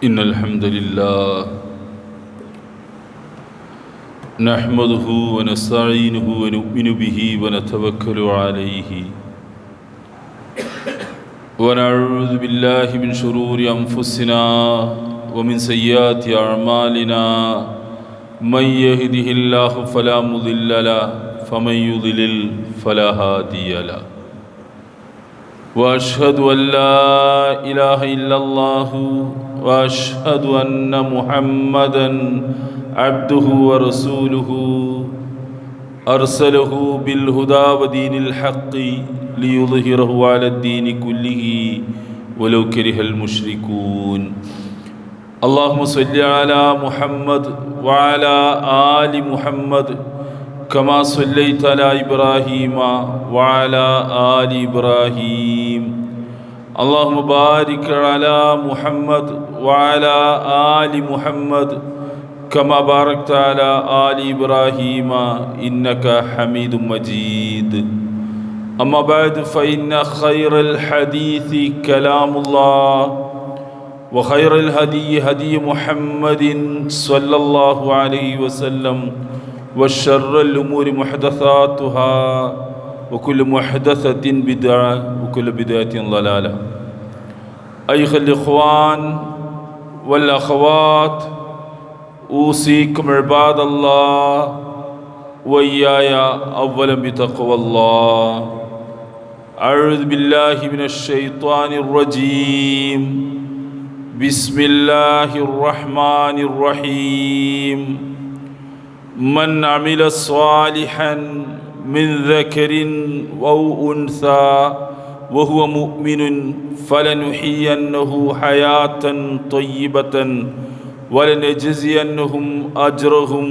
إن الحمد لله نحمده ونستعينه ونؤمن به ونتوكل عليه ونعوذ بالله من شرور أنفسنا ومن سيئات أعمالنا من يهده الله فلا مضل له ومن يضلل فلا هادي له وأشهد أن لا إله إلا الله وأشهد أن محمدًا عبده ورسوله أرسله بالهدى ودين الحق ليظهره على الدين كله ولو كره المشركون اللهم صل على محمد وعلى آل محمد كما صليت على إبراهيم وعلى آل إبراهيم اللهم بارك على محمد وعلى آل محمد كما باركت على آل إبراهيم إنك حميد مجيد أما بعد فإن خير الحديث كلام الله وخير الهدي هدي محمد صلى الله عليه وسلم وشر الأمور محدثاتها وكل محدثة بدعة وكل بدعة ضلالة أيها الإخوان والأخوات أوصيكم عباد الله وإياي أولا بتقوى الله أعوذ بالله من الشيطان الرجيم بسم الله الرحمن الرحيم من عمل صالحا من ذكر أو أنثى وهو مؤمن فلنحيينه حياة طيبة ولنجزينهم أجرهم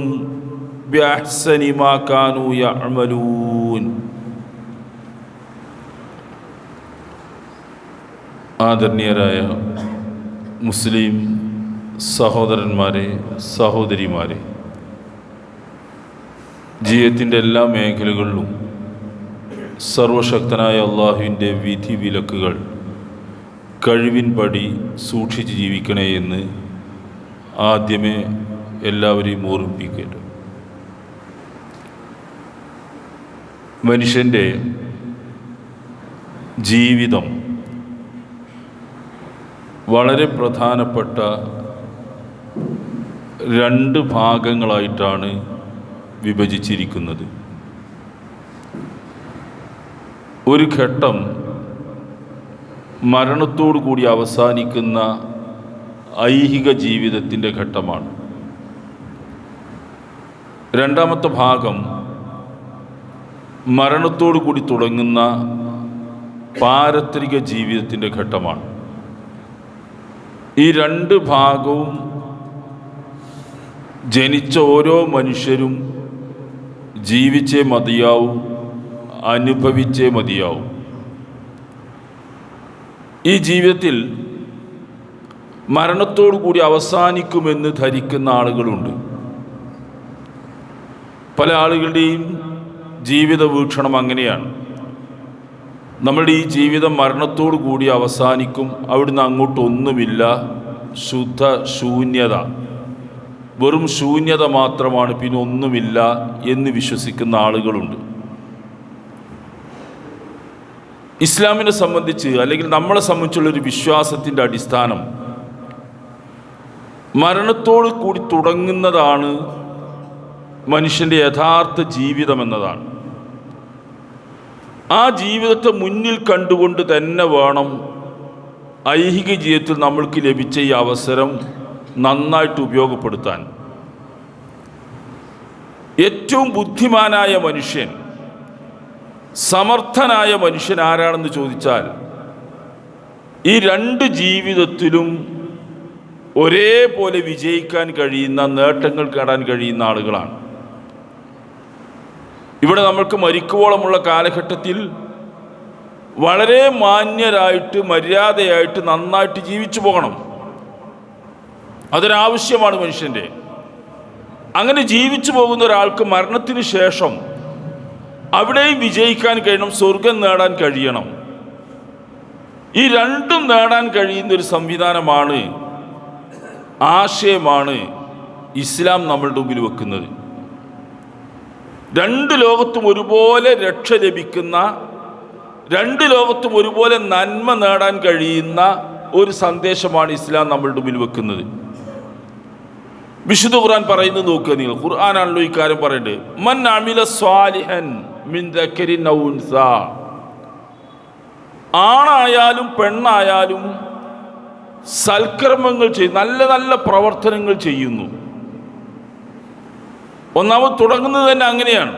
بأحسن ما كانوا يعملون. ആദരണീയരായ മുസ്ലിം സഹോദരന്മാരെ, സഹോദരിമാരെ, ജീവിതത്തിൻ്റെ എല്ലാ മേഖലകളിലും സർവശക്തനായ അള്ളാഹുവിൻ്റെ വിധി വിലക്കുകൾ കഴിവിൻപടി സൂക്ഷിച്ച് ജീവിക്കണേ എന്ന് ആദ്യമേ എല്ലാവരെയും ഓർമ്മിപ്പിക്കേണ്ടത്. മനുഷ്യൻ്റെ ജീവിതം വളരെ പ്രധാനപ്പെട്ട രണ്ട് ഭാഗങ്ങളായിട്ടാണ് വിഭജിച്ചിരിക്കുന്നത്. ഒരു ഘട്ടം മരണത്തോടു കൂടി അവസാനിക്കുന്ന ഐഹിക ജീവിതത്തിൻ്റെ ഘട്ടമാണ്. രണ്ടാമത്തെ ഭാഗം മരണത്തോടു കൂടി തുടങ്ങുന്ന പാരത്രിക ജീവിതത്തിൻ്റെ ഘട്ടമാണ്. ഈ രണ്ട് ഭാഗവും ജനിച്ച ഓരോ മനുഷ്യരും ജീവിച്ചേ മതിയാവും, അനുഭവിച്ചേ മതിയാവും. ഈ ജീവിതത്തിൽ മരണത്തോടു കൂടി അവസാനിക്കുമെന്ന് ധരിക്കുന്ന ആളുകളുണ്ട്. പല ആളുകളുടെയും ജീവിത വീക്ഷണം അങ്ങനെയാണ്. നമ്മുടെ ഈ ജീവിതം മരണത്തോടു കൂടി അവസാനിക്കും, അവിടുന്ന് അങ്ങോട്ടൊന്നുമില്ല, ശുദ്ധ ശൂന്യത, വെറും ശൂന്യത മാത്രമാണ്, പിന്നെ ഒന്നുമില്ല എന്ന് വിശ്വസിക്കുന്ന ആളുകളുണ്ട്. ഇസ്ലാമിനെ സംബന്ധിച്ച് അല്ലെങ്കിൽ നമ്മളെ സംബന്ധിച്ചുള്ളൊരു വിശ്വാസത്തിൻ്റെ അടിസ്ഥാനം മരണത്തോട് കൂടി തുടങ്ങുന്നതാണ് മനുഷ്യൻ്റെ യഥാർത്ഥ ജീവിതം എന്നതാണ്. ആ ജീവിതത്തെ മുന്നിൽ കണ്ടുകൊണ്ട് തന്നെ വേണം ഐഹിക ജീവിതത്തിൽ നമ്മൾക്ക് ലഭിച്ച ഈ അവസരം നന്നായിട്ട് ഉപയോഗപ്പെടുത്താൻ. ഏറ്റവും ബുദ്ധിമാനായ മനുഷ്യൻ, സമർത്ഥനായ മനുഷ്യൻ ആരാണെന്ന് ചോദിച്ചാൽ ഈ രണ്ട് ജീവിതത്തിലും ഒരേപോലെ വിജയിക്കാൻ കഴിയുന്ന, നേട്ടങ്ങൾ നേടാൻ കഴിയുന്ന ആളുകളാണ്. ഇവിടെ നമ്മൾക്ക് മരിക്കുവോളമുള്ള കാലഘട്ടത്തിൽ വളരെ മാന്യരായിട്ട്, മര്യാദയായിട്ട്, നന്നായിട്ട് ജീവിച്ചു പോകണം. അതൊരാവശ്യമാണ് മനുഷ്യൻ്റെ. അങ്ങനെ ജീവിച്ചു പോകുന്ന ഒരാൾക്ക് മരണത്തിന് ശേഷം അവിടെയും വിജയിക്കാൻ കഴിയണം, സ്വർഗം നേടാൻ കഴിയണം. ഈ രണ്ടും നേടാൻ കഴിയുന്നൊരു സംവിധാനമാണ് ആശയമാണ് ഇസ്ലാം നമ്മളുടെ മുമ്പിൽ വെക്കുന്നത്. രണ്ട് ലോകത്തും ഒരുപോലെ രക്ഷ ലഭിക്കുന്ന, രണ്ട് ലോകത്തും ഒരുപോലെ നന്മ നേടാൻ കഴിയുന്ന ഒരു സന്ദേശമാണ് ഇസ്ലാം നമ്മളുടെ മുമ്പിൽ വെക്കുന്നത്. വിശുദ്ധ ഖുർആൻ പറയുന്നത് നോക്കുക നിങ്ങൾ. ഖുർആനാണല്ലോ ഈ കാര്യം പറയേണ്ടത്. മൻ അമില സ്വാലിഹൻ മിൻ ദക്കരിൻ ഔ ഉൻസാ, ആണായാലും പെണ്ണായാലും സൽക്കർമ്മങ്ങൾ ചെയ്യും, നല്ല നല്ല പ്രവർത്തനങ്ങൾ ചെയ്യുന്നു. ഒന്നാമത് തുടങ്ങുന്നത് തന്നെ അങ്ങനെയാണ്.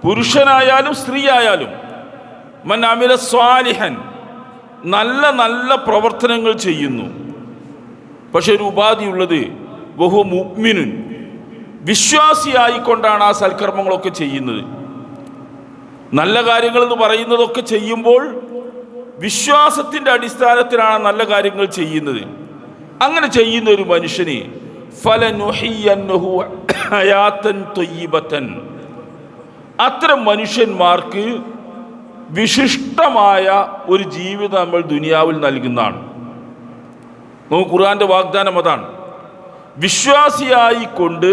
പുരുഷനായാലും സ്ത്രീ ആയാലും മൻ അമില സ്വാലിഹൻ, നല്ല നല്ല പ്രവർത്തനങ്ങൾ ചെയ്യുന്നു. പക്ഷെ ഒരു ഉപാധിയുള്ളത്, വഹു മുഅ്മിനുൻ, വിശ്വാസിയായിക്കൊണ്ടാണ് ആ സൽക്കർമ്മങ്ങളൊക്കെ ചെയ്യുന്നത്. നല്ല കാര്യങ്ങളെന്ന് പറയുന്നതൊക്കെ ചെയ്യുമ്പോൾ വിശ്വാസത്തിൻ്റെ അടിസ്ഥാനത്തിലാണ് നല്ല കാര്യങ്ങൾ ചെയ്യുന്നത്. അങ്ങനെ ചെയ്യുന്ന ഒരു മനുഷ്യന് ഫലനുഹിയന്നഹു ഹയാതൻ ത്വയ്യിബതൻ, അത്തരം മനുഷ്യന്മാർക്ക് വിശിഷ്ടമായ ഒരു ജീവിതം നമ്മൾ ദുനിയാവിൽ നൽകുന്നതാണ്. നമുക്ക് ഖുർആന്റെ വാഗ്ദാനം അതാണ്. വിശ്വാസിയായിക്കൊണ്ട്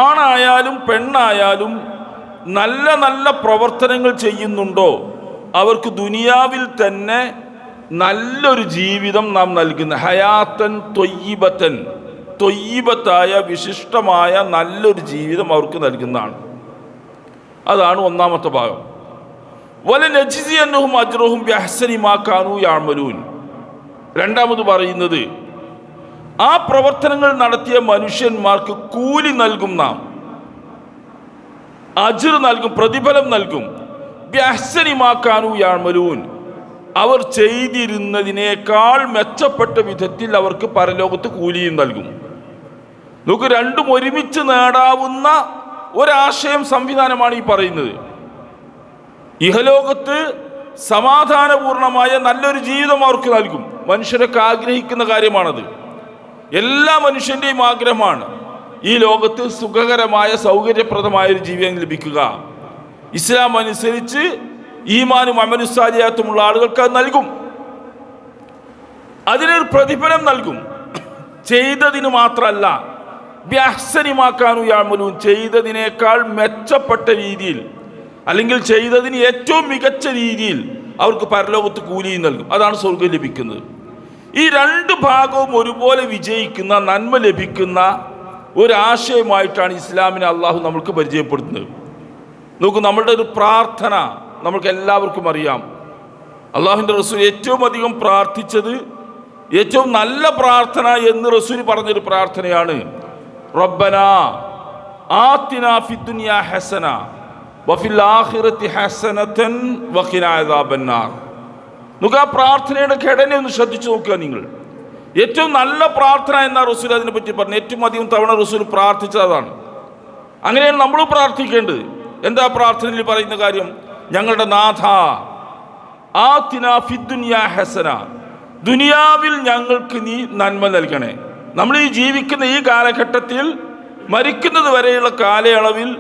ആണായാലും പെണ്ണായാലും നല്ല നല്ല പ്രവർത്തനങ്ങൾ ചെയ്യുന്നുണ്ടോ അവർക്ക് ദുനിയാവിൽ തന്നെ നല്ലൊരു ജീവിതം നാം നൽകുന്ന, ഹയാത്തൻ ത്വയ്യിബത്തൻ, ത്വയ്യിബത്തായ വിശിഷ്ടമായ നല്ലൊരു ജീവിതം അവർക്ക് നൽകുന്നതാണ്. അതാണ് ഒന്നാമത്തെ ഭാഗം. വലനജ്സിയന്നഹും അജ്റഹും ബിഅഹ്സനി മാ കാനൂ യഅമലൂൻ. രണ്ടാമത് പറയുന്നത്, ആ പ്രവർത്തനങ്ങൾ നടത്തിയ മനുഷ്യന്മാർക്ക് കൂലി നൽകും, നാം അജ്ർ നൽകും, പ്രതിഫലം നൽകും. ബിഅഹ്സനി മാ കാനൂ യഅമലൂൻ, അവർ ചെയ്തിരുന്നതിനേക്കാൾ മെച്ചപ്പെട്ട വിധത്തിൽ അവർക്ക് പരലോകത്ത് കൂലിയും നൽകും. നമുക്ക് രണ്ടും ഒരുമിച്ച് നേടാവുന്ന ഒരാശയം സംവിധാനമാണ് ഈ പറയുന്നത്. ഇഹലോകത്ത് സമാധാനപൂർണമായ നല്ലൊരു ജീവിതം അവർക്ക് നൽകും. മനുഷ്യരൊക്കെ ആഗ്രഹിക്കുന്ന കാര്യമാണത്. എല്ലാ മനുഷ്യൻ്റെയും ആഗ്രഹമാണ് ഈ ലോകത്ത് സുഖകരമായ സൗകര്യപ്രദമായ ഒരു ജീവിതം ലഭിക്കുക. ഇസ്ലാം അനുസരിച്ച് ഈമാനും അമലുസ്സാലിയാത്തുമുള്ള ആളുകൾക്ക് അത് നൽകും. അതിനൊരു പ്രതിഫലം നൽകും. ചെയ്തതിന് മാത്രമല്ല, ബിഅഹ്സനി മാ കാനൂ യഅമലൂൻ, ചെയ്തതിനേക്കാൾ മെച്ചപ്പെട്ട രീതിയിൽ, അല്ലെങ്കിൽ ചെയ്തതിന് ഏറ്റവും മികച്ച രീതിയിൽ അവർക്ക് പരലോകത്ത് കൂലിയും നൽകും. അതാണ് സ്വർഗ്ഗം ലഭിക്കുന്നത്. ഈ രണ്ട് ഭാഗവും ഒരുപോലെ വിജയിക്കുന്ന, നന്മ ലഭിക്കുന്ന ഒരാശയമായിട്ടാണ് ഇസ്ലാമിനെ അള്ളാഹു നമ്മൾക്ക് പരിചയപ്പെടുത്തുന്നത്. നോക്കൂ, നമ്മളുടെ ഒരു പ്രാർത്ഥന നമ്മൾക്ക് എല്ലാവർക്കും അറിയാം. അള്ളാഹുവിൻ്റെ റസൂൽ ഏറ്റവും അധികം പ്രാർത്ഥിച്ചത്, ഏറ്റവും നല്ല പ്രാർത്ഥന എന്ന് റസൂൽ പറഞ്ഞൊരു പ്രാർത്ഥനയാണ്, റബ്ബനാ ആതിനാ ഫിദ്ദുനിയാ ഹസന വഫിൽ ആഖിറതി ഹസനതൻ വഖിനാ അദാബന്നാർ. നമുക്ക് ആ പ്രാർത്ഥനയുടെ ഘടന ഒന്ന് ശ്രദ്ധിച്ചു നോക്കുക നിങ്ങൾ. ഏറ്റവും നല്ല പ്രാർത്ഥന എന്ന റസൂൽ അതിനെ പറ്റി പറഞ്ഞു. ഏറ്റവും അധികം തവണ റസൂൽ പ്രാർത്ഥിച്ചതാണ്. അങ്ങനെയാണ് നമ്മൾ പ്രാർത്ഥിക്കേണ്ടത്. എന്താ പ്രാർത്ഥനയിൽ പറയുന്ന കാര്യം? ഞങ്ങളുടെ നാഥ ആതിനാ ഫിദ്ദുനിയാ ഹസന, ദുനിയാവിൽ ഞങ്ങൾക്ക് നീ നന്മ നൽകണേ. നമ്മൾ ഈ ജീവിക്കുന്ന ഈ കാലഘട്ടത്തിൽ, മരിക്കുന്നത് വരെയുള്ള കാലയളവിൽ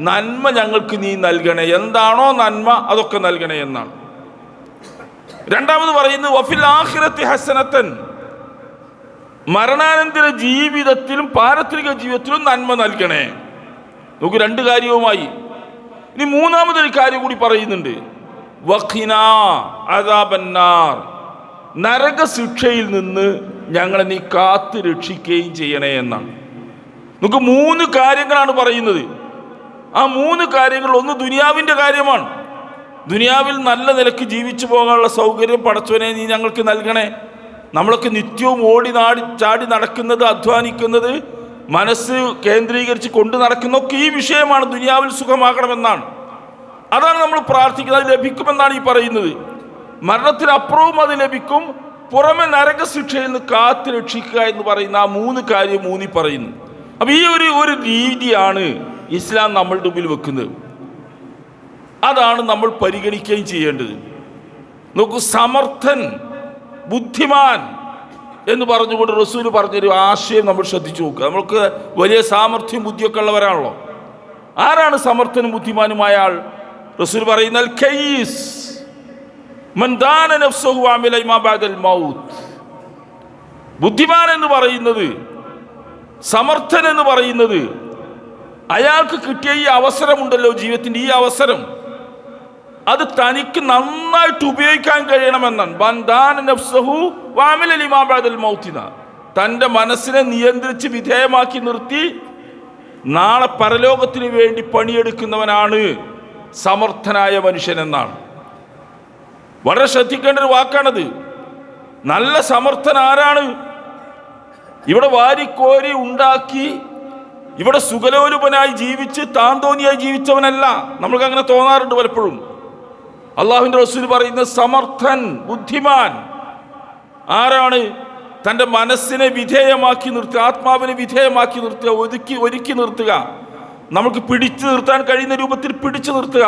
നന്മ ഞങ്ങൾക്ക് നീ നൽകണേ. എന്താണോ നന്മ അതൊക്കെ നൽകണേ എന്നാണ്. രണ്ടാമത് പറയുന്നത് വഫിൽ ആഖിറതി ഹസനതൻ, മരണാനന്തര ജീവിതത്തിലും പാരത്രിക ജീവിതത്തിലും നന്മ നൽകണേ. നമുക്ക് രണ്ട് കാര്യവുമായി. ഇനി മൂന്നാമതൊരു കാര്യം കൂടി പറയുന്നുണ്ട്, വഖിനാ അദാബന്നാർ, നരകശിക്ഷയിൽ നിന്ന് ഞങ്ങളെ നീ കാത്ത് രക്ഷിക്കുകയും ചെയ്യണേ എന്നാണ്. നമുക്ക് മൂന്ന് കാര്യങ്ങളാണ് പറയുന്നത്. ആ മൂന്ന് കാര്യങ്ങൾ, ഒന്ന് ദുനിയാവിൻ്റെ കാര്യമാണ്. ദുനിയാവിൽ നല്ല നിലക്ക് ജീവിച്ചു പോകാനുള്ള സൗകര്യം പടച്ചവനെ നീ ഞങ്ങൾക്ക് നൽകണേ. നമ്മളൊക്കെ നിത്യവും ഓടി ചാടി നടക്കുന്നത്, അധ്വാനിക്കുന്നത്, മനസ്സ് കേന്ദ്രീകരിച്ച് കൊണ്ട് നടക്കുന്നതൊക്കെ ഈ വിഷയമാണ്. ദുനിയാവിൽ സുഖമാകണമെന്നാണ്. അതാണ് നമ്മൾ പ്രാർത്ഥിക്കുന്നത്. അത് ലഭിക്കുമെന്നാണ് ഈ പറയുന്നത്. മരണത്തിനപ്പുറവും അത് ലഭിക്കും. പുറമെ നരകശിക്ഷയിൽ നിന്ന് കാത്ത് രക്ഷിക്കുക എന്ന് പറയുന്ന ആ മൂന്ന് കാര്യം ഊന്നി പറയുന്നു. അപ്പം ഈ ഒരു രീതിയാണ് ഇസ്ലാം നമ്മളുടെ മുമ്പിൽ വെക്കുന്നത്. അതാണ് നമ്മൾ പരിഗണിക്കുകയും ചെയ്യേണ്ടത്. നോക്കൂ, സമർത്ഥൻ, ബുദ്ധിമാൻ എന്ന് പറഞ്ഞുകൊണ്ട് റസൂൽ പറഞ്ഞൊരു ആശയം നമ്മൾ ശ്രദ്ധിച്ചു നോക്കുക. നമ്മൾക്ക് വലിയ സാമർഥ്യം ബുദ്ധിയൊക്കെ ഉള്ളവരാണല്ലോ. ആരാണ് സമർത്ഥനും ബുദ്ധിമാനുമായ ആൾ? റസൂൽ പറയുന്നത് കയ്യിസ് മൻ ദാന നഫ്സഹു വഅമില ലിമാ ബഅദൽ മൗത്ത്, ബുദ്ധിമാൻ എന്ന് പറയുന്നത്, സമർത്ഥൻ എന്ന് പറയുന്നത്, അയാൾക്ക് കിട്ടിയ ഈ അവസരമുണ്ടല്ലോ, ജീവിതത്തിൻ്റെ ഈ അവസരം, അത് തനിക്ക് നന്നായിട്ട് ഉപയോഗിക്കാൻ കഴിയണമെന്നാണ്. തൻ്റെ മനസ്സിനെ നിയന്ത്രിച്ച് വിധേയമാക്കി നിർത്തി നാളെ പരലോകത്തിന് വേണ്ടി പണിയെടുക്കുന്നവനാണ് സമർത്ഥനായ മനുഷ്യൻ എന്നാണ്. വളരെ ശ്രദ്ധിക്കേണ്ട ഒരു വാക്കാണത്. നല്ല സമർത്ഥൻ ആരാണ്? ഇവിടെ വാരിക്കോരി ഉണ്ടാക്കി ഇവിടെ സുഖലോലുപനായി ജീവിച്ച് താന്തോന്നിയായി ജീവിച്ചവനല്ല. നമ്മൾക്ക് അങ്ങനെ തോന്നാറുണ്ട് പലപ്പോഴും. അള്ളാഹുവിൻ്റെ റസൂൽ പറയുന്ന സമർത്ഥൻ, ബുദ്ധിമാൻ ആരാണ്? തൻ്റെ മനസ്സിനെ വിധേയമാക്കി നിർത്തുക, ആത്മാവിനെ വിധേയമാക്കി നിർത്തുക, ഒരുക്കി നിർത്തുക, നമുക്ക് പിടിച്ചു നിർത്താൻ കഴിയുന്ന രൂപത്തിൽ പിടിച്ചു നിർത്തുക.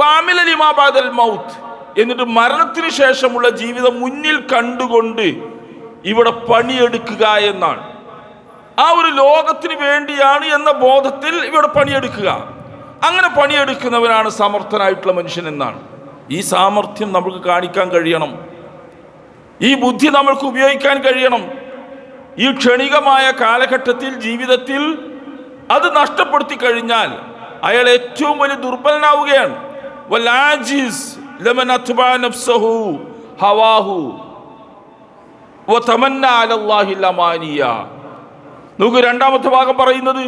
വഅമില ലിമാ ബഅദൽ മൗത്ത്, എന്നിട്ട് മരണത്തിന് ശേഷമുള്ള ജീവിതം മുന്നിൽ കണ്ടുകൊണ്ട് ഇവിടെ പണിയെടുക്കുക എന്നാണ്. ആ ഒരു ലോകത്തിന് വേണ്ടിയാണ് എന്ന ബോധത്തിൽ ഇവിടെ പണിയെടുക്കുക. അങ്ങനെ പണിയെടുക്കുന്നവനാണ് സമർത്ഥനായിട്ടുള്ള മനുഷ്യൻ എന്നാണ്. ഈ സാമർഥ്യം നമുക്ക് കാണിക്കാൻ കഴിയണം. ഈ ബുദ്ധി നമ്മൾക്ക് ഉപയോഗിക്കാൻ കഴിയണം. ഈ ക്ഷണികമായ കാലഘട്ടത്തിൽ ജീവിതത്തിൽ അത് നഷ്ടപ്പെടുത്തി കഴിഞ്ഞാൽ അയാൾ ഏറ്റവും വലിയ ദുർബലനാവുകയാണ്. വലാജിസ് ലമൻ അത്ബഅ നഫ്സഹു ഹവാഹു വതമന്ന അലല്ലാഹിൽ അമാനിയ. നമുക്ക് രണ്ടാമത്തെ ഭാഗം പറയുന്നത്,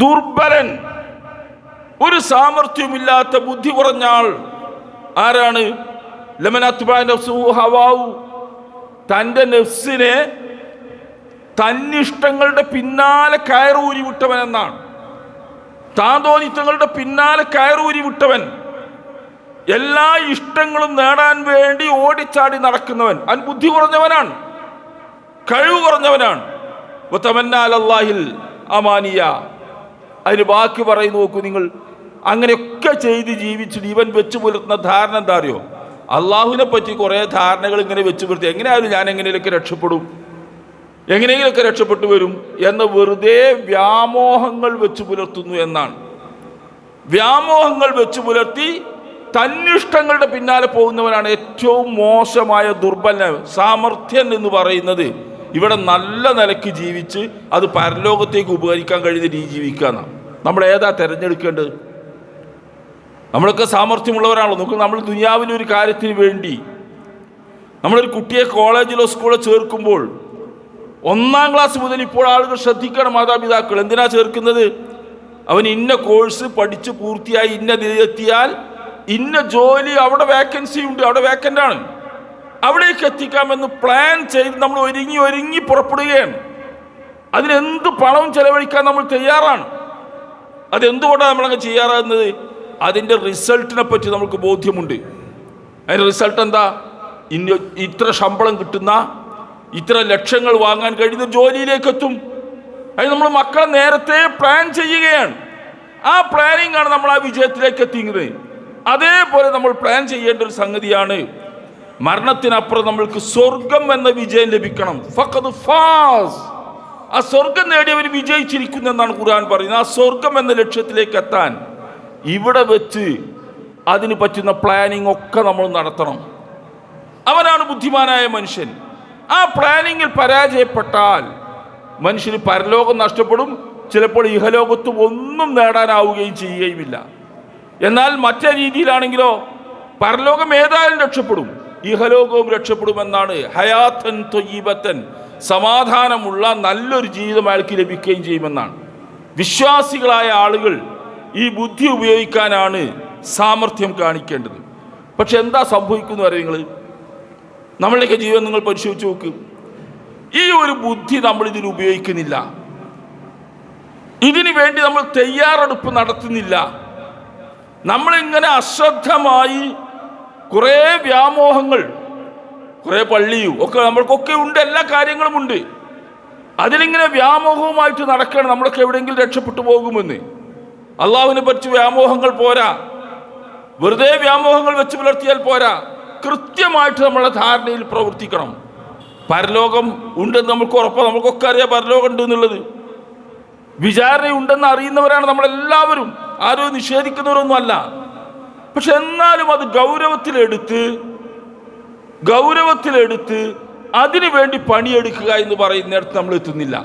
ദുർബലൻ, ഒരു സാമർഥ്യമില്ലാത്ത ബുദ്ധി കുറഞ്ഞ ആൾ ആരാണ്? ലമൻ അത്ബഅ നഫ്സഹു ഹവാഹു, തൻ്റെ നഫ്സിനെ തന്നിഷ്ടങ്ങളുടെ പിന്നാലെ കയറൂരി വിട്ടവൻ എന്നാണ്. താന്തോന്നിത്തങ്ങളുടെ പിന്നാലെ കയറൂരി വിട്ടവൻ, എല്ലാ ഇഷ്ടങ്ങളും നേടാൻ വേണ്ടി ഓടിച്ചാടി നടക്കുന്നവൻ, അവൻ ബുദ്ധി കുറഞ്ഞവനാണ്, കഴിവ് കുറഞ്ഞവനാണ്. വതമന്ന അലല്ലാഹിൽ അമാനിയ. അതിന് ബാക്കി പറയുന്നു നോക്കൂ നിങ്ങൾ. അങ്ങനെയൊക്കെ ചെയ്ത് ജീവിച്ചിട്ട് ഇവൻ വെച്ച് പുലർത്തുന്ന ധാരണ എന്താ അറിയോ? അള്ളാഹുവിനെ പറ്റി കുറേ ധാരണകൾ ഇങ്ങനെ വെച്ച് പുലർത്തി, എങ്ങനെയായാലും ഞാൻ എങ്ങനെയൊക്കെ രക്ഷപ്പെടും, എങ്ങനെയെങ്കിലുമൊക്കെ രക്ഷപ്പെട്ടു വരും എന്ന വെറുതെ വ്യാമോഹങ്ങൾ വെച്ച് പുലർത്തുന്നു എന്നാണ്. വ്യാമോഹങ്ങൾ വെച്ച് പുലർത്തി തന്നിഷ്ടങ്ങളുടെ പിന്നാലെ പോകുന്നവനാണ് ഏറ്റവും മോശമായ ദുർബലൻ. സാമർഥ്യൻ എന്ന് പറയുന്നത് ഇവിടെ നല്ല നിലയ്ക്ക് ജീവിച്ച് അത് പരലോകത്തേക്ക് ഉപകരിക്കാൻ കഴിയുന്ന രീതി ജീവിക്കുക എന്നാണ്. നമ്മൾ ഏതാ തിരഞ്ഞെടുക്കേണ്ടത്? നമ്മളൊക്കെ സാമർഥ്യമുള്ളവരാണല്ലോ. നമുക്ക് നമ്മൾ ദുനിയാവിലൊരു കാര്യത്തിന് വേണ്ടി നമ്മളൊരു കുട്ടിയെ കോളേജിലോ സ്കൂളിലോ ചേർക്കുമ്പോൾ 1-ാം ക്ലാസ് മുതൽ ഇപ്പോൾ ആളുകൾ ശ്രദ്ധിക്കണം, മാതാപിതാക്കൾ എന്തിനാ ചേർക്കുന്നത്? അവൻ ഇന്ന കോഴ്സ് പഠിച്ച് പൂർത്തിയായി ഇന്ന നിലയെത്തിയാൽ ഇന്ന ജോലി അവിടെ വേക്കൻസി ഉണ്ട്, അവിടെ വേക്കൻ്റാണ്, അവിടേക്ക് എത്തിക്കാമെന്ന് പ്ലാൻ ചെയ്ത് നമ്മൾ ഒരുങ്ങി പുറപ്പെടുകയാണ്. അതിനെന്ത് പണവും ചെലവഴിക്കാൻ നമ്മൾ തയ്യാറാണ്. അതെന്തുകൊണ്ടാണ് നമ്മളങ്ങ് ചെയ്യാറാകുന്നത്? അതിൻ്റെ റിസൾട്ടിനെ പറ്റി നമുക്ക് ബോധ്യമുണ്ട്. അതിൻ്റെ റിസൾട്ട് എന്താ? ഇത്ര ശമ്പളം കിട്ടുന്ന, ഇത്ര ലക്ഷങ്ങൾ വാങ്ങാൻ കഴിയുന്ന ജോലിയിലേക്ക് എത്തും. അത് നമ്മൾ മക്കളെ നേരത്തെ പ്ലാൻ ചെയ്യുകയാണ്. ആ പ്ലാനിങ് ആണ് നമ്മൾ ആ വിജയത്തിലേക്ക് എത്തിക്കുന്നത്. അതേപോലെ നമ്മൾ പ്ലാൻ ചെയ്യേണ്ട ഒരു സംഗതിയാണ്, മരണത്തിനപ്പുറം നമ്മൾക്ക് സ്വർഗം എന്ന വിജയം ലഭിക്കണം. ഫഖദ് ഫാസ്, ആ സ്വർഗം നേടിയവർ വിജയിച്ചിരിക്കുന്നു എന്നാണ് ഖുർആൻ പറയുന്നത്. ആ സ്വർഗം എന്ന ലക്ഷ്യത്തിലേക്ക് എത്താൻ ഇവിടെ വെച്ച് അതിന് പറ്റുന്ന പ്ലാനിങ് ഒക്കെ നമ്മൾ നടത്തണം. അവനാണ് ബുദ്ധിമാനായ മനുഷ്യൻ. ആ പ്ലാനിങ്ങിൽ പരാജയപ്പെട്ടാൽ മനുഷ്യന് പരലോകം നഷ്ടപ്പെടും, ചിലപ്പോൾ ഇഹലോകത്തും ഒന്നും നേടാനാവുകയും ചെയ്യുകയുമില്ല. എന്നാൽ മറ്റേ രീതിയിലാണെങ്കിലോ പരലോകം ഏതായാലും രക്ഷപ്പെടും, ഇഹലോകവും രക്ഷപ്പെടുമെന്നാണ്. ഹയാത്തൻ ത്വയ്യിബത്തൻ, സമാധാനമുള്ള നല്ലൊരു ജീവിതം അയാൾക്ക് ലഭിക്കുകയും ചെയ്യുമെന്നാണ്. വിശ്വാസികളായ ആളുകൾ ഈ ബുദ്ധി ഉപയോഗിക്കാനാണ് സാമർഥ്യം കാണിക്കേണ്ടത്. പക്ഷെ എന്താ സംഭവിക്കുന്നു അറിയാം നിങ്ങൾ? നമ്മളുടെയൊക്കെ ജീവിതം നിങ്ങൾ പരിശോധിച്ച് നോക്ക്. ഈ ഒരു ബുദ്ധി നമ്മൾ ഇതിൽ ഉപയോഗിക്കുന്നില്ല. ഇതിനു വേണ്ടി നമ്മൾ തയ്യാറെടുപ്പ് നടത്തുന്നില്ല. നമ്മളിങ്ങനെ അശ്രദ്ധമായി കുറേ വ്യാമോഹങ്ങൾ, കുറേ പള്ളിയും ഒക്കെ നമ്മൾക്കൊക്കെ ഉണ്ട്, എല്ലാ കാര്യങ്ങളും ഉണ്ട്. അതിലിങ്ങനെ വ്യാമോഹവുമായിട്ട് നടക്കണം. നമ്മളൊക്കെ എവിടെയെങ്കിലും രക്ഷപ്പെട്ടു പോകുമെന്ന്. അള്ളാഹുവിനെ പറ്റി വ്യാമോഹങ്ങൾ പോരാ, വെറുതെ വ്യാമോഹങ്ങൾ വെച്ച് പുലർത്തിയാൽ പോരാ. കൃത്യമായിട്ട് നമ്മളെ ധാരണയിൽ പ്രവർത്തിക്കണം. പരലോകം ഉണ്ടെന്ന് നമുക്ക് ഉറപ്പാണ്. നമുക്കൊക്കെ അറിയാം പരലോകം ഉണ്ട് എന്നുള്ളത്. വിചാരണ ഉണ്ടെന്ന് അറിയുന്നവരാണ് നമ്മളെല്ലാവരും, ആരും നിഷേധിക്കുന്നവരൊന്നും അല്ല. പക്ഷെ എന്നാലും അത് ഗൗരവത്തിലെടുത്ത് അതിനു വേണ്ടി പണിയെടുക്കുക എന്ന് പറയുന്നിടത്ത് നമ്മൾ എത്തുന്നില്ല.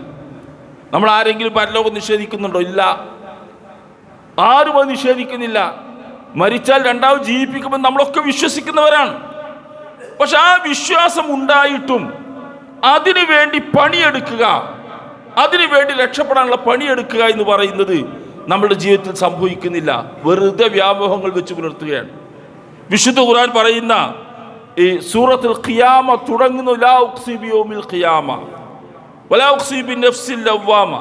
നമ്മൾ ആരെങ്കിലും പരലോകം നിഷേധിക്കുന്നുണ്ടോ? ഇല്ല, ആരും അത് നിഷേധിക്കുന്നില്ല. മരിച്ചാൽ രണ്ടാമത് ജീവിപ്പിക്കുമെന്ന് നമ്മളൊക്കെ വിശ്വസിക്കുന്നവരാണ്. പക്ഷെ ആ വിശ്വാസം ഉണ്ടായിട്ടും അതിനു വേണ്ടി പണിയെടുക്കുക, അതിനു വേണ്ടി രക്ഷപ്പെടാനുള്ള പണിയെടുക്കുക എന്ന് പറയുന്നത് നമ്മുടെ ജീവിതത്തിൽ സംഭവിക്കുന്നില്ല. വെറുതെ വ്യാമോഹങ്ങൾ വെച്ച് പുലർത്തുകയാണ്. വിശുദ്ധ ഖുർആൻ പറയുന്ന ഈ സൂറത്തുൽ ഖിയാമ തുടങ്ങുന്നു ലാ ഉഖ്സി ബിയൗമിൽ ഖിയാമ വലാ ഉഖ്സി ബിനഫ്സിൽ ലവ്വാമ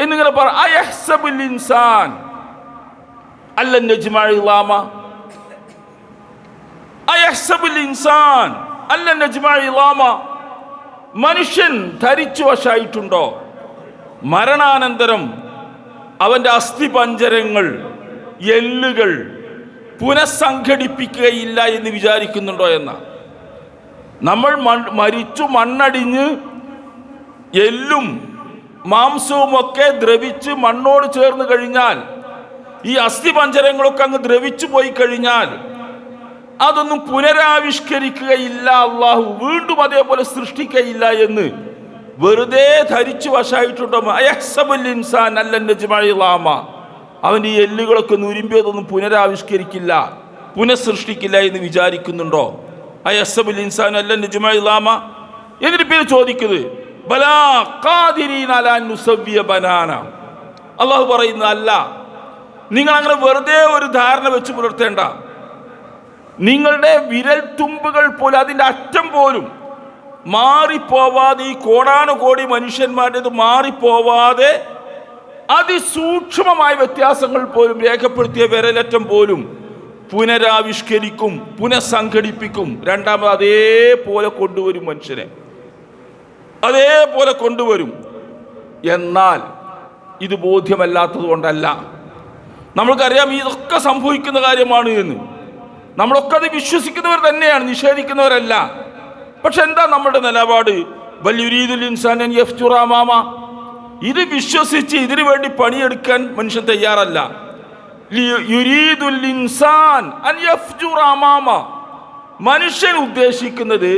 എന്നിങ്ങനെ പറ. അയഹ്സബുൽ ഇൻസാൻ അല്ലൻ നജ്മഅ ഇളാമ, അയഹ്സബുൽ ഇൻസാൻ അല്ലൻ നജ്മഅ ഇളാമ. മനുഷ്യൻ ധരിച്ചു വശായിട്ടുണ്ടോ മരണാനന്തരം അവൻ്റെ അസ്ഥിപഞ്ജരങ്ങൾ, എല്ലുകൾ പുനഃസംഘടിപ്പിക്കുകയില്ല എന്ന് വിചാരിക്കുന്നുണ്ടോ എന്ന. നമ്മൾ മരിച്ചു മണ്ണടിഞ്ഞ് എല്ലും മാംസവും ഒക്കെ ദ്രവിച്ച് മണ്ണോട് ചേർന്ന് കഴിഞ്ഞാൽ, ഈ അസ്ഥിപഞ്ജരങ്ങളൊക്കെ അങ്ങ് ദ്രവിച്ചു പോയി കഴിഞ്ഞാൽ അതൊന്നും പുനരാവിഷ്കരിക്കുകയില്ല, അള്ളാഹു വീണ്ടും അതേപോലെ സൃഷ്ടിക്കുകയില്ല എന്ന് വെറുതെ ധരിച്ചു വശായിട്ടുണ്ടോ? അയഹ്സബുൽ ഇൻസാൻ അല്ലൻ നജ്മഅ ഇളാമ. അവൻ്റെ ഈ എല്ലുകളൊക്കെ നുരുമ്പിയതൊന്നും പുനരാവിഷ്കരിക്കില്ല, പുനഃസൃഷ്ടിക്കില്ല എന്ന് വിചാരിക്കുന്നുണ്ടോ? അയഹ്സബുൽ ഇൻസാൻ അല്ലൻ നജ്മഅ ഇളാമ. എന്നിട്ട് പിന്നെ ചോദിക്കുന്നത് ബലാ ഖാദിരീന അലാ നുസവ്വിയ ബനാന. അള്ളാഹു പറയുന്നത് അല്ല, നിങ്ങൾ അങ്ങനെ വെറുതെ ഒരു ധാരണ വെച്ച് പുലർത്തേണ്ട. നിങ്ങളുടെ വിരൽ തുമ്പുകൾ പോലും, അതിൻ്റെ അറ്റം പോലും മാറിപ്പോവാതെ, ഈ കോടാനുകോടി മനുഷ്യന്മാരുടേത് മാറിപ്പോവാതെ അതിസൂക്ഷ്മമായ വ്യത്യാസങ്ങൾ പോലും രേഖപ്പെടുത്തിയ വിരലറ്റം പോലും പുനരാവിഷ്കരിക്കും, പുനഃസംഘടിപ്പിക്കും. രണ്ടാമത് അതേപോലെ കൊണ്ടുവരും, മനുഷ്യനെ അതേപോലെ കൊണ്ടുവരും. എന്നാൽ ഇത് ബോധ്യമല്ലാത്തത് കൊണ്ടല്ല. നമ്മൾക്കറിയാം ഇതൊക്കെ സംഭവിക്കുന്ന കാര്യമാണ് എന്ന്. നമ്മളൊക്കെ അത് വിശ്വസിക്കുന്നവർ തന്നെയാണ്, നിഷേധിക്കുന്നവരല്ല. പക്ഷെ എന്താ നമ്മുടെ നിലപാട്? ബൽ യുരീദുൽ ഇൻസാൻ അൻ യഫ്ജുറ അമാമ. ഇത് വിശ്വസിച്ച് ഇതിനു വേണ്ടി പണിയെടുക്കാൻ മനുഷ്യൻ തയ്യാറല്ല. യുരീദുൽ ഇൻസാൻ അൻ യഫ്ജുറ അമാമ. മനുഷ്യൻ ഉദ്ദേശിക്കുന്നത്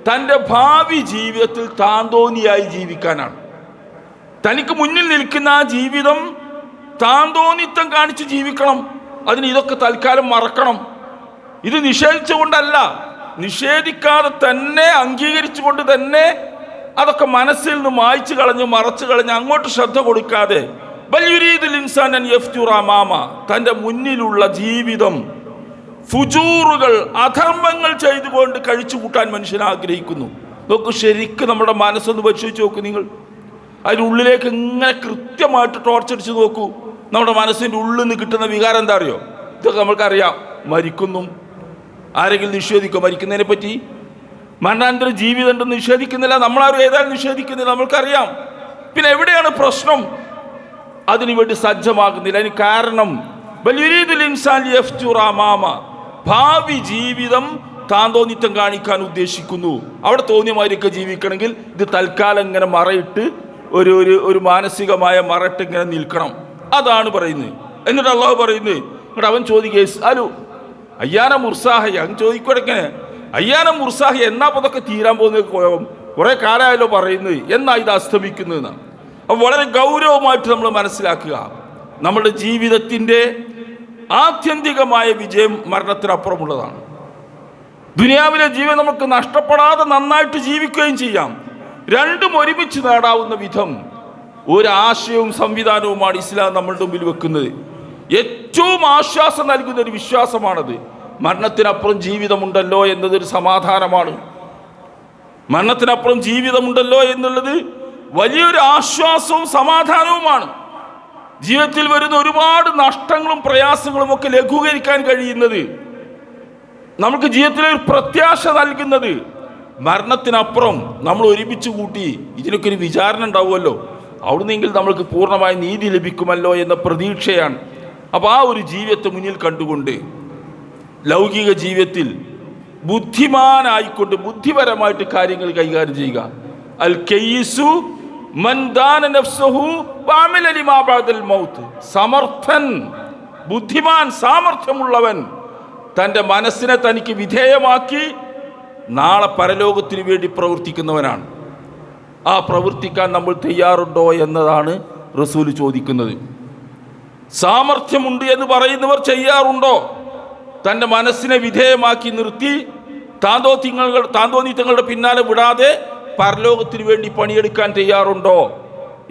തൻ്റെ ഭാവി ജീവിതത്തിൽ താന്തോന്നിയായി ജീവിക്കാനാണ്. തനിക്ക് മുന്നിൽ നിൽക്കുന്ന ആ ജീവിതം താന്തോന്നിത്തം കാണിച്ച് ജീവിക്കണം. അതിന് ഇതൊക്കെ തൽക്കാലം മറക്കണം. ഇത് നിഷേധിച്ചുകൊണ്ടല്ല, നിഷേധിക്കാതെ തന്നെ അംഗീകരിച്ചുകൊണ്ട് തന്നെ അതൊക്കെ മനസ്സിൽ നിന്ന് മായ്ച്ചു കളഞ്ഞ് മറച്ചു കളഞ്ഞ് അങ്ങോട്ട് ശ്രദ്ധ കൊടുക്കാതെ ബൽ യുരീദുൽ ഇൻസാൻ അൻ യഫ്ജുറ അമാമ. തൻ്റെ മുന്നിലുള്ള ജീവിതം ഫുജൂറുകൾ, അധർമ്മങ്ങൾ ചെയ്തുകൊണ്ട് കഴിച്ചു കൂട്ടാൻ മനുഷ്യൻ ആഗ്രഹിക്കുന്നു. നോക്കൂ, ശരിക്കും നമ്മുടെ മനസ്സൊന്ന് പരിശോധിച്ച് നോക്കൂ നിങ്ങൾ. അതിനുള്ളിലേക്ക് ഇങ്ങനെ കൃത്യമായിട്ട് ടോർച്ചടിച്ച് നോക്കൂ. നമ്മുടെ മനസ്സിൻ്റെ ഉള്ളിൽ നിന്ന് കിട്ടുന്ന വികാരം എന്താ അറിയോ? ഇതൊക്കെ നമ്മൾക്കറിയാം. മരിക്കുന്നു, ആരെങ്കിലും നിഷേധിക്കോ മരിക്കുന്നതിനെ പറ്റി? മരണാനന്തര ജീവിതം ഉണ്ടെന്ന് നിഷേധിക്കുന്നില്ല, നമ്മളാരും ഏതായാലും നിഷേധിക്കുന്നില്ല, നമ്മൾക്കറിയാം. പിന്നെ എവിടെയാണ് പ്രശ്നം? അതിനുവേണ്ടി സജ്ജമാകുന്നില്ല. അതിന് കാരണം ബൽ യുരീദുൽ ഇൻസാൻ യഫ്ജുറ അമാമ. ഭാവി ജീവിതം താന്തോന്നിത്തം കാണിക്കാൻ ഉദ്ദേശിക്കുന്നു. അവിടെ തോന്നിയമാരൊക്കെ ജീവിക്കണമെങ്കിൽ ഇത് തൽക്കാലം ഇങ്ങനെ മറയിട്ട് ഒരു മാനസികമായ മറയിട്ട് ഇങ്ങനെ നിൽക്കണം. അതാണ് പറയുന്നത്. എന്നിട്ട് അള്ളാഹു പറയുന്നത്, എന്നിട്ട് അവൻ ചോദിക്കുക അലു അയ്യാന മുർസാഹി. അങ്ങ് ചോദിക്കോടെങ്ങനെ അയ്യാന മുർസാഹി, എന്നാ അതൊക്കെ തീരാൻ പോകുന്നത്? കുറേ കാലമായല്ലോ പറയുന്നത്, എന്നാ ഇത് അസ്തമിക്കുന്നതെന്ന്. അപ്പോൾ വളരെ ഗൗരവമായിട്ട് നമ്മൾ മനസ്സിലാക്കുക, നമ്മുടെ ജീവിതത്തിൻ്റെ ആത്യന്തികമായ വിജയം മരണത്തിനപ്പുറമുള്ളതാണ്. ദുനിയാവിലെ ജീവൻ നമുക്ക് നഷ്ടപ്പെടാതെ നന്നായിട്ട് ജീവിക്കുകയും ചെയ്യാം. രണ്ടും ഒരുമിച്ച് നേടാവുന്ന വിധം ഒരാശയവും സംവിധാനവുമാണ് ഇസ്ലാം നമ്മളുടെ മുമ്പിൽ വെക്കുന്നത്. ഏറ്റവും ആശ്വാസം നൽകുന്ന ഒരു വിശ്വാസമാണത്. മരണത്തിനപ്പുറം ജീവിതമുണ്ടല്ലോ എന്നതൊരു സമാധാനമാണ്. മരണത്തിനപ്പുറം ജീവിതമുണ്ടല്ലോ എന്നുള്ളത് വലിയൊരു ആശ്വാസവും സമാധാനവുമാണ്. ജീവിതത്തിൽ വരുന്ന ഒരുപാട് നഷ്ടങ്ങളും പ്രയാസങ്ങളും ഒക്കെ ലഘൂകരിക്കാൻ കഴിയുന്നത്, നമുക്ക് ജീവിതത്തിലൊരു പ്രത്യാശ നൽകുന്നത്, മരണത്തിനപ്പുറം നമ്മൾ ഒരുമിച്ച് കൂട്ടി ഇതിനൊക്കെ ഒരു വിചാരണ ഉണ്ടാവുമല്ലോ, അവിടുന്നെങ്കിൽ നമ്മൾക്ക് പൂർണ്ണമായ നീതി ലഭിക്കുമല്ലോ എന്ന പ്രതീക്ഷയാണ്. അപ്പോൾ ആ ഒരു ജീവിതത്തെ മുന്നിൽ കണ്ടുകൊണ്ട് ലൗകിക ജീവിതത്തിൽ ബുദ്ധിമാനായിക്കൊണ്ട് ബുദ്ധിപരമായിട്ട് കാര്യങ്ങൾ കൈകാര്യം ചെയ്യുക. അൽ കയ്യിസു മൻ ദാന നഫ്സഹു വഅമില ലിമാ ബഅദൽ മൗത്ത്. സമർത്ഥൻ, ബുദ്ധിമാൻ, സാമർത്ഥ്യമുള്ളവൻ തൻ്റെ മനസ്സിനെ തനിക്ക് വിധേയമാക്കി നാളെ പരലോകത്തിന് വേണ്ടി പ്രവർത്തിക്കുന്നവനാണ്. ആ പ്രവർത്തിക്കാൻ നമ്മൾ തയ്യാറുണ്ടോ എന്നതാണ് റസൂൽ ചോദിക്കുന്നത്. സാമർഥ്യമുണ്ട് എന്ന് ചെയ്യാറുണ്ടോ? തൻ്റെ മനസ്സിനെ വിധേയമാക്കി നിർത്തി താന്തോന്നിത്തങ്ങളുടെ പിന്നാലെ വിടാതെ പരലോകത്തിന് വേണ്ടി പണിയെടുക്കാൻ തയ്യാറുണ്ടോ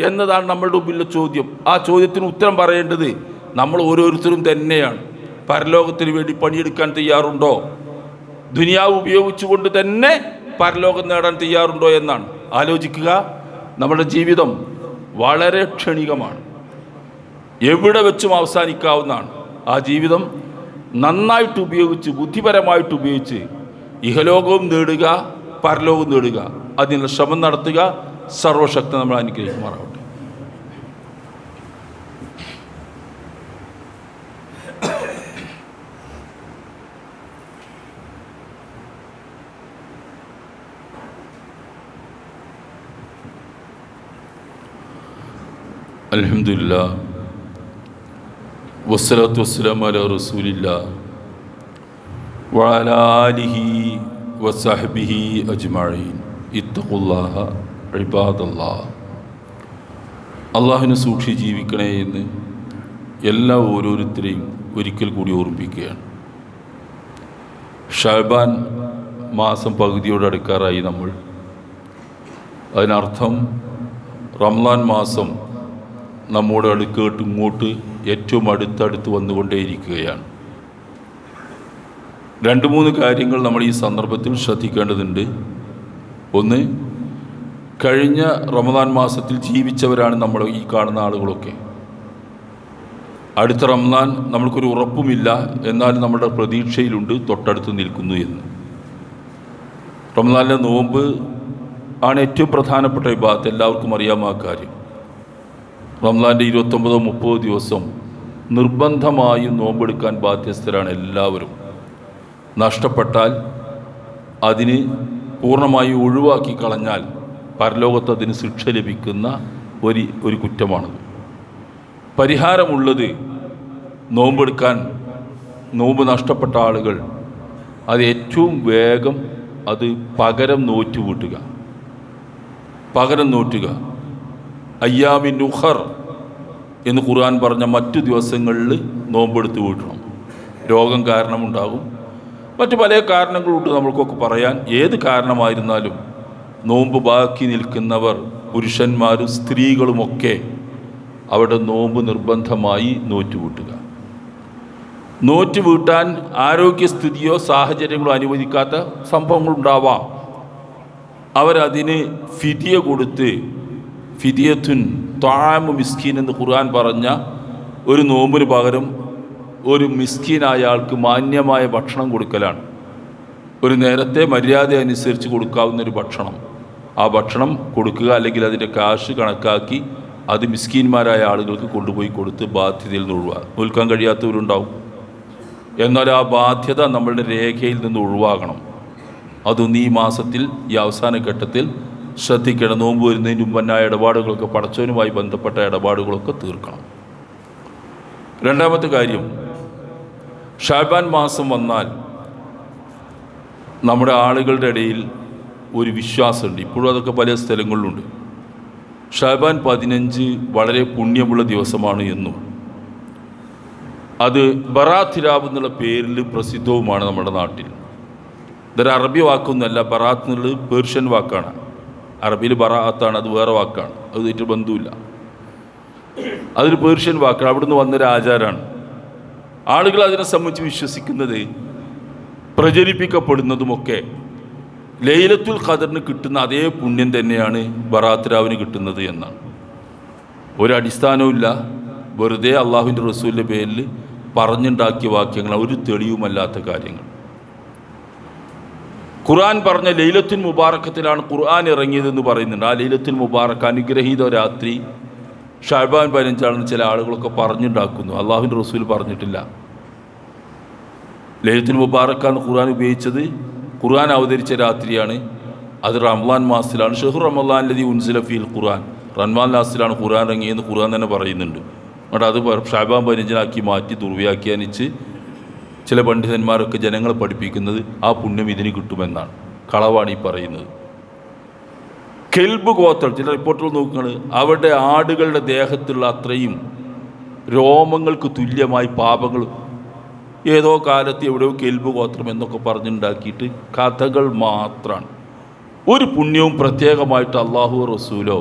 എന്നതാണ് നമ്മളുടെ മുമ്പിലെ ചോദ്യം. ആ ചോദ്യത്തിന് ഉത്തരം പറയേണ്ടത് നമ്മൾ ഓരോരുത്തരും തന്നെയാണ്. പരലോകത്തിന് വേണ്ടി പണിയെടുക്കാൻ തയ്യാറുണ്ടോ? ദുനിയാവ് ഉപയോഗിച്ചുകൊണ്ട് തന്നെ പരലോകം നേടാൻ തയ്യാറുണ്ടോ എന്നാണ്. ആലോചിക്കുക. നമ്മുടെ ജീവിതം വളരെ ക്ഷണികമാണ്, എവിടെ വെച്ചും അവസാനിക്കാവുന്നതാണ്. ആ ജീവിതം നന്നായിട്ട് ഉപയോഗിച്ച്, ബുദ്ധിപരമായിട്ട് ഉപയോഗിച്ച് ഇഹലോകവും നേടുക, പരലോകവും നേടുക, അതിനുള്ള ശ്രമം നടത്തുക. സർവശക്തി നമ്മൾ അനുഗ്രഹിക്കുമാറാവട്ടെ. അൽഹംദുലില്ലാഹ് വസ്സലാത്തു വസ്സലാമു അലാ റസൂലില്ലാഹ് വഅലാ ആലിഹി വസഹ്ബിഹി അജ്മഈൻ. ഇത്തഖുല്ലാഹ ഇബാദല്ലാഹ്. അള്ളാഹുവിനെ സൂക്ഷിച്ച് ജീവിക്കണേ എന്ന് എല്ലാ ഓരോരുത്തരെയും ഒരിക്കൽ കൂടി ഓർമ്മിപ്പിക്കുകയാണ്. ഷഅബാൻ മാസം പകുതിയോടടുക്കാറായി നമ്മൾ. അതിനർത്ഥം റമളാൻ മാസം നമ്മോട് അടുക്കേട്ട് ഇങ്ങോട്ട് ഏറ്റവും അടുത്തടുത്ത് വന്നുകൊണ്ടേയിരിക്കുകയാണ്. 2-3 കാര്യങ്ങൾ നമ്മൾ ഈ സന്ദർഭത്തിൽ ശ്രദ്ധിക്കേണ്ടതുണ്ട്. ഒന്ന്, കഴിഞ്ഞ റമദാൻ മാസത്തിൽ ജീവിച്ചവരാണ് നമ്മൾ ഈ കാണുന്ന ആളുകളൊക്കെ. അടുത്ത റമദാൻ നമ്മൾക്കൊരു ഉറപ്പുമില്ല, എന്നാൽ നമ്മുടെ പ്രതീക്ഷയിലുണ്ട് തൊട്ടടുത്ത് നിൽക്കുന്നു എന്ന്. റമദാനിലെ നോമ്പ് ആണ് ഏറ്റവും പ്രധാനപ്പെട്ട ഇബാദത്ത്. എല്ലാവർക്കും അറിയാം ആ കാര്യം. റമദാൻ്റെ 29-30 ദിവസം നിർബന്ധമായും നോമ്പെടുക്കാൻ ബാധ്യസ്ഥരാണ് എല്ലാവരും. നഷ്ടപ്പെട്ടാൽ അതിന് പൂർണ്ണമായി ഒഴിവാക്കി കളഞ്ഞാൽ പരലോകത്ത് അതിന് ശിക്ഷ ലഭിക്കുന്ന ഒരു കുറ്റമാണത്. പരിഹാരമുള്ളത് നോമ്പെടുക്കാൻ, നോമ്പ് നഷ്ടപ്പെട്ട ആളുകൾ അത് ഏറ്റവും വേഗം അത് പകരം നോറ്റുകൂട്ടുക. അയ്യാമിൻ ഉഖർ എന്ന് ഖുർആൻ പറഞ്ഞ മറ്റു ദിവസങ്ങളിൽ നോമ്പെടുത്ത് വീട്ടണം. രോഗം കാരണമുണ്ടാകും, മറ്റു പല കാരണങ്ങളുണ്ട് നമ്മൾക്കൊക്കെ പറയാൻ. ഏത് കാരണമായിരുന്നാലും നോമ്പ് ബാക്കി നിൽക്കുന്നവർ, പുരുഷന്മാരും സ്ത്രീകളുമൊക്കെ അവിടെ നോമ്പ് നിർബന്ധമായി നോറ്റുകൂട്ടുക. നോറ്റുവീട്ടാൻ ആരോഗ്യസ്ഥിതിയോ സാഹചര്യങ്ങളോ അനുവദിക്കാത്ത സംഭവങ്ങളുണ്ടാവാം. അവരതിന് ഫിദിയ കൊടുത്ത്, ഫിദിയത്തുൻ ത്വാമു മിസ്കീൻ എന്ന് ഖുർആൻ പറഞ്ഞ ഒരു നോമ്പിന് പകരം ഒരു മിസ്കീനായ ആൾക്ക് മാന്യമായ ഭക്ഷണം കൊടുക്കലാണ്. ഒരു നേരത്തെ മര്യാദ അനുസരിച്ച് കൊടുക്കാവുന്നൊരു ഭക്ഷണം, ആ ഭക്ഷണം കൊടുക്കുക. അല്ലെങ്കിൽ അതിൻ്റെ കാശ് കണക്കാക്കി അത് മിസ്കീന്മാരായ ആളുകൾക്ക് കൊണ്ടുപോയി കൊടുത്ത് ബാധ്യതയിൽ നിന്ന് നിൽക്കാൻ കഴിയാത്തവരുണ്ടാവും. എന്നാൽ ആ ബാധ്യത നമ്മളുടെ രേഖയിൽ നിന്ന് ഒഴിവാകണം. അതൊന്ന് ഈ മാസത്തിൽ, ഈ അവസാന ഘട്ടത്തിൽ ശ്രദ്ധിക്കണം. നോമ്പ് വരുന്നതിന് മുമ്പന്നായ ഇടപാടുകളൊക്കെ, പടച്ചവനുമായി ബന്ധപ്പെട്ട ഇടപാടുകളൊക്കെ തീർക്കണം. രണ്ടാമത്തെ കാര്യം, ഷഅബാൻ മാസം വന്നാൽ നമ്മുടെ ആളുകളുടെ ഇടയിൽ ഒരു വിശ്വാസമുണ്ട്. ഇപ്പോഴും അതൊക്കെ പല സ്ഥലങ്ങളിലുണ്ട്. ഷഅബാൻ 15 വളരെ പുണ്യമുള്ള ദിവസമാണ് എന്നും അത് ബറാത്ത് രാവ് എന്നുള്ള പേരിൽ പ്രസിദ്ധവുമാണ് നമ്മുടെ നാട്ടിൽ. ഇതൊരു അറബി വാക്കൊന്നുമല്ല. ബറാത്ത് എന്നുള്ളത് പേർഷ്യൻ വാക്കാണ്. അറബിയിൽ ബറാത്താണ്, അത് വേറെ വാക്കാണ്, അത് ഏറ്റവും ബന്ധമില്ല. അതൊരു പേർഷ്യൻ വാക്കാണ്, അവിടുന്ന് വന്നൊരു ആചാരമാണ്. ആളുകൾ അതിനെ സംബന്ധിച്ച് വിശ്വസിക്കുന്നത്, പ്രചരിപ്പിക്കപ്പെടുന്നതുമൊക്കെ ലൈലത്തുൽ ഖദറിന് കിട്ടുന്ന അതേ പുണ്യം തന്നെയാണ് ബറാത്ത് രാവിന് കിട്ടുന്നത് എന്നാണ്. ഒരടിസ്ഥാനവുമില്ല, വെറുതെ അള്ളാഹുവിൻ്റെ റസൂലിൻ്റെ പേരിൽ പറഞ്ഞുണ്ടാക്കിയ വാക്യങ്ങൾ, ഒരു തെളിവുമല്ലാത്ത കാര്യങ്ങൾ. ഖുർആൻ പറഞ്ഞ ലൈലത്തുൽ മുബാറക്കത്തിലാണ് ഖുർആൻ ഇറങ്ങിയതെന്ന് പറയുന്നുണ്ട്. ആ ലൈലത്തുൽ മുബാറക്ക്, അനുഗ്രഹീത രാത്രി ഷഅബാൻ 15 ചില ആളുകളൊക്കെ പറഞ്ഞുണ്ടാക്കുന്നു. അള്ളാഹുവിൻ്റെ റസൂൽ പറഞ്ഞിട്ടില്ല. ലൈലത്തുൽ മുബാറക്കാണ് ഖുർആൻ ഉപയോഗിച്ചത്. ഖുർആൻ അവതരിച്ച രാത്രിയാണ്. അത് റമളാൻ മാസത്തിലാണ്. ഷഹ്റു റമളാൻ ലദീ ഉൻസില ഫീൽ ഖുർആൻ. റമളാൻ മാസത്തിലാണ് ഖുർആൻ ഇറങ്ങിയെന്ന് ഖുർആൻ തന്നെ പറയുന്നുണ്ട്. എന്നിട്ട് അത് ഷഅബാൻ 15 മാറ്റി ദുർവ്യാഖ്യാനിച്ച് ചില പണ്ഡിതന്മാരൊക്കെ ജനങ്ങളെ പഠിപ്പിക്കുന്നത് ആ പുണ്യം ഇതിന് കിട്ടുമെന്നാണ്. കളവാണ് ഈ പറയുന്നത്. കെൽബ് ഗോത്രം, ചില റിപ്പോർട്ടുകൾ നോക്കുകയാണ്, അവരുടെ ആടുകളുടെ ദേഹത്തുള്ള അത്രയും രോമങ്ങൾക്ക് തുല്യമായി പാപങ്ങൾ ഏതോ കാലത്ത് എവിടെയോ കെൽബ് ഗോത്രം എന്നൊക്കെ പറഞ്ഞുണ്ടാക്കിയിട്ട് കഥകൾ മാത്രമാണ്. ഒരു പുണ്യവും പ്രത്യേകമായിട്ട് അള്ളാഹു റസൂലോ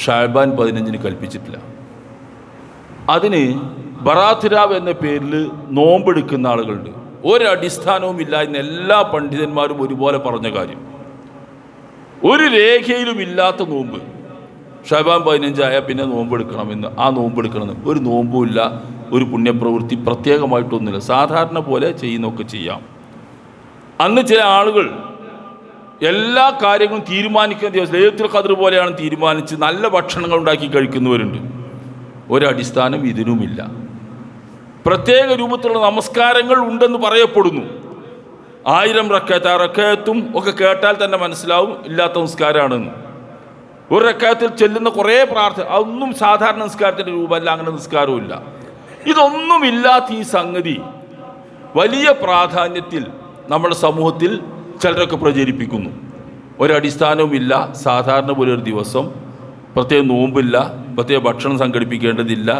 ഷഅബാൻ 15 കൽപ്പിച്ചിട്ടില്ല. അതിന് ബറാത്തിരാവ് എന്ന പേരിൽ നോമ്പെടുക്കുന്ന ആളുകളുണ്ട്. ഒരടിസ്ഥാനവും ഇല്ല എന്ന് എല്ലാ പണ്ഡിതന്മാരും ഒരുപോലെ പറഞ്ഞ കാര്യം. ഒരു രേഖയിലും ഇല്ലാത്ത നോമ്പ്. ഷഅബാൻ 15 ആയാൽ പിന്നെ നോമ്പെടുക്കണമെന്ന്, ആ നോമ്പെടുക്കണമെന്ന് ഒരു നോമ്പുമില്ല, ഒരു പുണ്യപ്രവൃത്തി പ്രത്യേകമായിട്ടൊന്നുമില്ല. സാധാരണ പോലെ ചെയ്യുന്നൊക്കെ ചെയ്യാം. അന്ന് ചില ആളുകൾ എല്ലാ കാര്യങ്ങളും തീരുമാനിക്കുന്ന ദിവസം ലൈലത്തുൽ ഖദ്ർ പോലെയാണ് തീരുമാനിച്ച് നല്ല ഭക്ഷണങ്ങൾ ഉണ്ടാക്കി കഴിക്കുന്നവരുണ്ട്. ഒരടിസ്ഥാനം ഇതിനുമില്ല. പ്രത്യേക രൂപത്തിലുള്ള നമസ്കാരങ്ങൾ ഉണ്ടെന്ന് പറയപ്പെടുന്നു. 1000 റക്അത്ത്, റക്അത്തും ഒക്കെ കേട്ടാൽ തന്നെ മനസ്സിലാവും ഇല്ലാത്ത നിസ്കാരമാണെന്ന്. ഒരു റക്അത്തിൽ ചെല്ലുന്ന കുറേ പ്രാർത്ഥന, അതൊന്നും സാധാരണ നിസ്കാരത്തിൻ്റെ രൂപമല്ല, അങ്ങനെ നിസ്കാരവും ഇല്ല. ഇതൊന്നുമില്ലാത്ത ഈ സംഗതി വലിയ പ്രാധാന്യത്തിൽ നമ്മുടെ സമൂഹത്തിൽ ചിലരൊക്കെ പ്രചരിപ്പിക്കുന്നു. ഒരടിസ്ഥാനവുമില്ല, സാധാരണ പോലെ ഒരു ദിവസം, പ്രത്യേക നോമ്പില്ല, പ്രത്യേക ഭക്ഷണം സംഘടിപ്പിക്കേണ്ടതില്ല,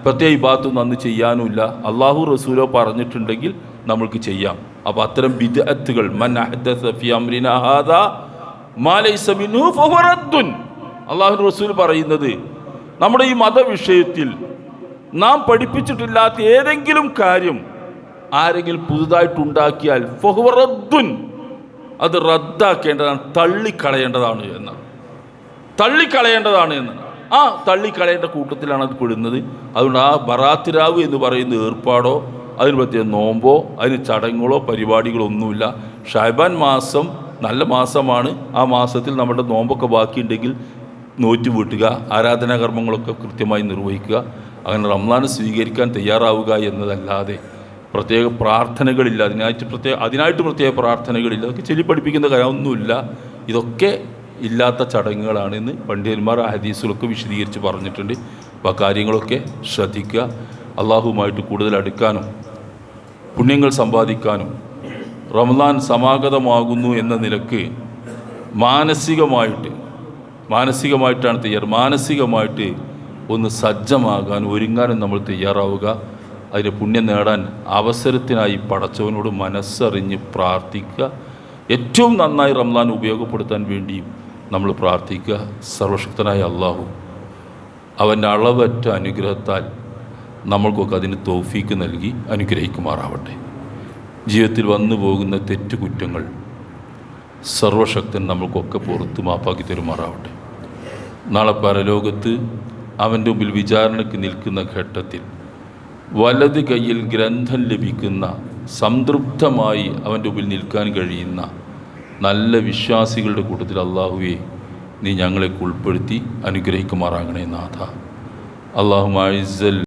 പ്രത്യേക ഇബാദത്തൊന്നും അന്ന് ചെയ്യാനുമില്ല. അള്ളാഹു റസൂലോ പറഞ്ഞിട്ടുണ്ടെങ്കിൽ നമ്മൾക്ക് ചെയ്യാം. അപ്പോൾ അത്തരം ബിദ്അത്തുകൾ, മൻ അഹ്ദസ ഫീ അംരിനാ ഹാദാ മാ ലൈസ മിൻഹു ഫഹുവ റദ്ദുൻ, അള്ളാഹു റസൂൽ പറയുന്നത്, നമ്മുടെ ഈ മതവിഷയത്തിൽ നാം പഠിപ്പിച്ചിട്ടില്ലാത്ത ഏതെങ്കിലും കാര്യം ആരെങ്കിലും പുതുതായിട്ടുണ്ടാക്കിയാൽ ഫഹുവ റദ്ദുൻ, അത് റദ്ദാക്കേണ്ടതാണ്, തള്ളിക്കളയേണ്ടതാണ് എന്നാണ്. തള്ളിക്കളയേണ്ടതാണ് എന്നാണ്. ആ തള്ളിക്കളയേണ്ട കൂട്ടത്തിലാണ് അത് പെടുന്നത്. അതുകൊണ്ട് ആ ബറാത്തിരാവ് എന്ന് പറയുന്ന ഏർപ്പാടോ അതിന് പ്രത്യേക നോമ്പോ അതിന് ചടങ്ങുകളോ പരിപാടികളോ ഒന്നുമില്ല. ഷഅബാൻ മാസം നല്ല മാസമാണ്. ആ മാസത്തിൽ നമ്മുടെ നോമ്പൊക്കെ ബാക്കിയുണ്ടെങ്കിൽ നോറ്റ് വീട്ടുക, ആരാധനാകർമ്മങ്ങളൊക്കെ കൃത്യമായി നിർവഹിക്കുക. അങ്ങനെ റംസാൻ സ്വീകരിക്കാൻ തയ്യാറാവുക എന്നതല്ലാതെ പ്രത്യേക പ്രാർത്ഥനകളില്ല, അതിനായിട്ട് പ്രത്യേക പ്രാർത്ഥനകളില്ല, അതൊക്കെ ചൊല്ലി പഠിപ്പിക്കുന്ന കാര്യമൊന്നുമില്ല. ഇതൊക്കെ ഇല്ലാത്ത ചടങ്ങുകളാണെന്ന് പണ്ഡിതന്മാർ ആ ഹദീസുകളൊക്കെ വിശദീകരിച്ച് പറഞ്ഞിട്ടുണ്ട്. അപ്പോൾ ആ കാര്യങ്ങളൊക്കെ ശ്രദ്ധിക്കുക. അള്ളാഹുവുമായിട്ട് കൂടുതൽ അടുക്കാനും പുണ്യങ്ങൾ സമ്പാദിക്കാനും റമദാൻ സമാഗതമാകുന്നു എന്ന നിലക്ക് മാനസികമായിട്ടാണ് മാനസികമായിട്ട് ഒന്ന് സജ്ജമാകാൻ ഒരുങ്ങാനും നമ്മൾ തയ്യാറാവുക. അതിന് പുണ്യം നേടാൻ അവസരത്തിനായി പടച്ചവനോട് മനസ്സറിഞ്ഞ് പ്രാർത്ഥിക്കുക. ഏറ്റവും നന്നായി റമദാൻ ഉപയോഗപ്പെടുത്താൻ വേണ്ടിയും നമ്മൾ പ്രാർത്ഥിക്കുക. സർവശക്തനായ അള്ളാഹു അവൻ്റെ അളവറ്റ അനുഗ്രഹത്താൽ നമ്മൾക്കൊക്കെ അതിന് തൗഫീക്ക് നൽകി അനുഗ്രഹിക്കുമാറാവട്ടെ. ജീവിതത്തിൽ വന്നു പോകുന്ന തെറ്റുകുറ്റങ്ങൾ സർവശക്തൻ നമ്മൾക്കൊക്കെ പുറത്ത് മാപ്പാക്കി തരുമാറാവട്ടെ. നാളെ പരലോകത്ത് അവൻ്റെ മുമ്പിൽ വിചാരണയ്ക്ക് നിൽക്കുന്ന ഘട്ടത്തിൽ വലത് കയ്യിൽ ഗ്രന്ഥം ലഭിക്കുന്ന, സംതൃപ്തമായി അവൻ്റെ മുമ്പിൽ നിൽക്കാൻ കഴിയുന്ന നല്ല വിശ്വാസികളുടെ കൂട്ടത്തിൽ അള്ളാഹുവേ നീ ഞങ്ങളെ ഉൾപ്പെടുത്തി അനുഗ്രഹിക്കുമാറാകണേ നാഥ. അല്ലാഹുമ്മ അഇസ്സൽ